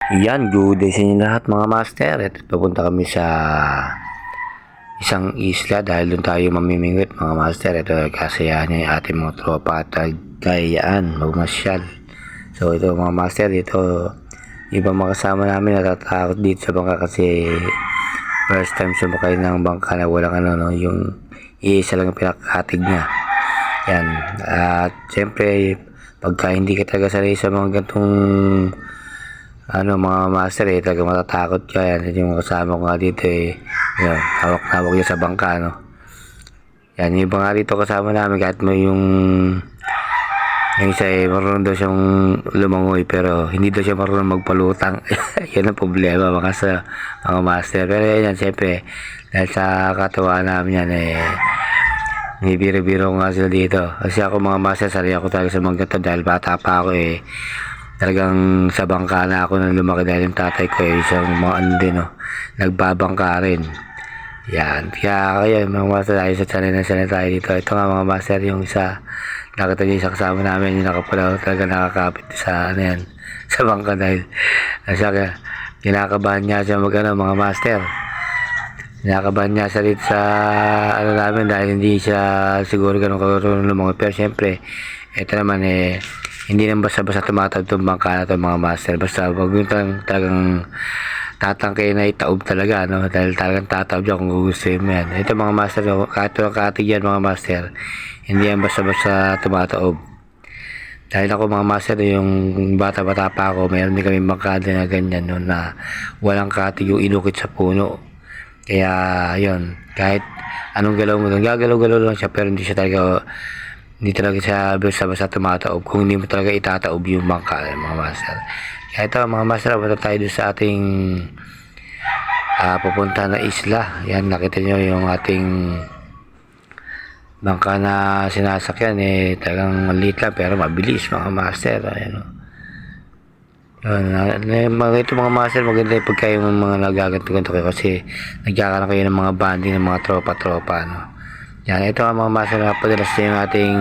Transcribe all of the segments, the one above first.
Yan, good day sa inyo lahat mga master. At papunta kami sa isang isla dahil doon tayo mamimingwit mga master. Ito kasayahan niya yung ating mga tropa at gayaan, magmasyal. So ito mga master, ito ibang mga kasama namin natatakot dito sa bangka kasi first time sumakay ng bangka na walang yung iisa lang yung pinakatig niya. Yan, at siyempre pagka hindi ka talaga sanay sa mga gantong mga master talaga matatakot ka. Yan yung kasama ko nga dito yun, hawak-hawak niya sa bangka yan yung iba nga dito kasama namin kahit may yung isa marunong daw siyang lumangoy pero hindi daw siya marunong magpalutang. Yan ang problema mga master, pero yan siyempre dahil sa katuwaan namin yan may biro-biro nga sila dito kasi ako mga master sanay ako talaga sa mga ganito dahil bata pa ako talagang sa bangka na ako nang lumaki dahil yung tatay ko isang mga din nagbabangka rin. Yan, kaya mga master tayo sa sanay tayo dito. Ito nga mga master yung isa nakita niyo isa kasama namin yung nakapala talaga nakakapit sa sa bangka dahil kinakabahan niya siya mga master. Kinakabahan niya siya dito sa namin dahil hindi siya siguro ganun karunong lumangoy, pero syempre ito naman hindi naman basta-basta tumatawid itong bangka na ito mga master. Basta wag yung talagang tatangkay na itaob talaga dahil talagang tataob dyan kung gugustuhin mo yan. Ito mga master, kahit walang katig yan mga master, hindi yan basta-basta tumataob. Dahil ako mga master, yung bata-bata pa ako, mayroon din kami bangkada na ganyan na walang katig yung inukit sa puno. Kaya yun, kahit anong galaw mo, gagalaw-galaw lang siya pero hindi talaga siya basta-basta tumataob kung hindi mo talaga itataob yung bangka mga master. Kaya ito mga master, punta tayo doon sa ating pupunta na isla. Yan, nakita nyo yung ating bangka na sinasakyan talagang maliit lang pero mabilis mga master. Ayan, ito mga master, maganda yung pagka yung mga nagaganto-ganto kayo kasi nagkakaroon kayo ng mga banding ng mga tropa-tropa Yan, ito ang mga master na padalas na yung ating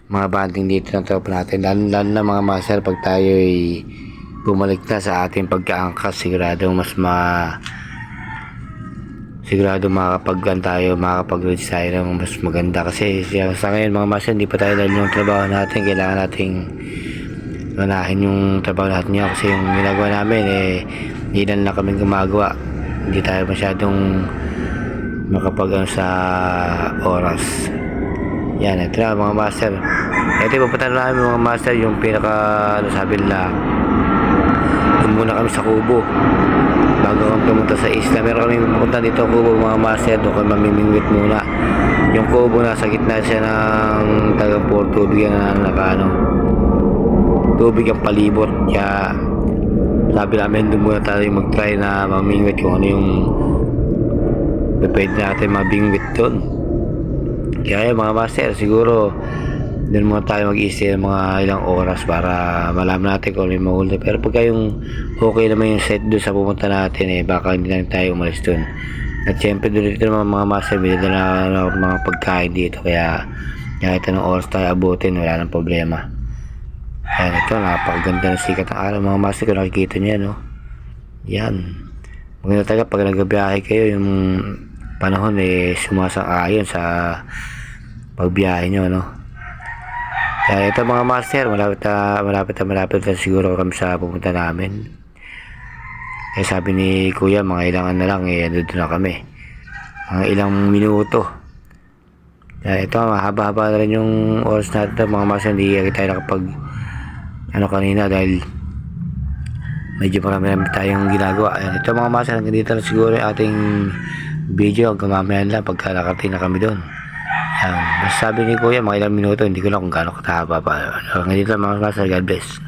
mga banding dito ng tropa natin. Lalo na mga master pag tayo bumalik na sa ating pagkaangkas, sigurado makakapag-gan tayo, makakapag-reach tayo ng mas maganda kasi sa ngayon mga master hindi pa tayo dahil yung trabaho natin, kailangan nating manahin yung trabaho natin niya kasi yung ginagawa namin hindi lang kami gumagawa, hindi tayo masyadong makapag sa oras. Yan, ito na mga master. Ito yung pupunta namin mga master, yung pinaka sabi nila doon muna kami sa Kubo bago kami pumunta sa isla. Meron kami pupunta dito Kubo mga master, doon kami mamimingwit muna. Yung Kubo nasa gitna siya ng tagang port tubig na tubig ang palibot, kaya sabi namin doon muna tayo mag-try na mamingwit kung ano yung pwede natin mabingwit doon. Kaya mga master, siguro doon muna tayo mag-i-stay ng mga ilang oras para malaman natin kung ano yung mahuli. Pero pagka yung okay naman yung set doon sa pumunta natin baka hindi na tayo umalis doon. At syempre doon dito naman mga master, may dala mga pagkain dito, kaya kahit anong oras tayo abutin wala nang problema. Ayan, ito napakaganda ng sikat ng araw mga master, kung nakikita nyo yan, maganda talaga pag nagbiyahe kayo, yung panahon sumasang-ayon sa pagbiyahe nyo Kaya ito mga master, malapit na siguro kami sa pupunta namin. Kaya sabi ni kuya mga ilangan na lang doon na kami, mga ilang minuto. Kaya ito mahaba-haba na rin yung oras natin mga master, hindi tayo nakapag kanina dahil medyo marami tayong ginagawa. Ayan, ito mga master, hanggang dito na siguro yung ating video, hanggang mamaya lang pagka nakarating na kami doon. Sabi ni kuya mga ilang minuto, hindi ko lang kung gaano katahaba pa. Hanggang dito mga master, God bless.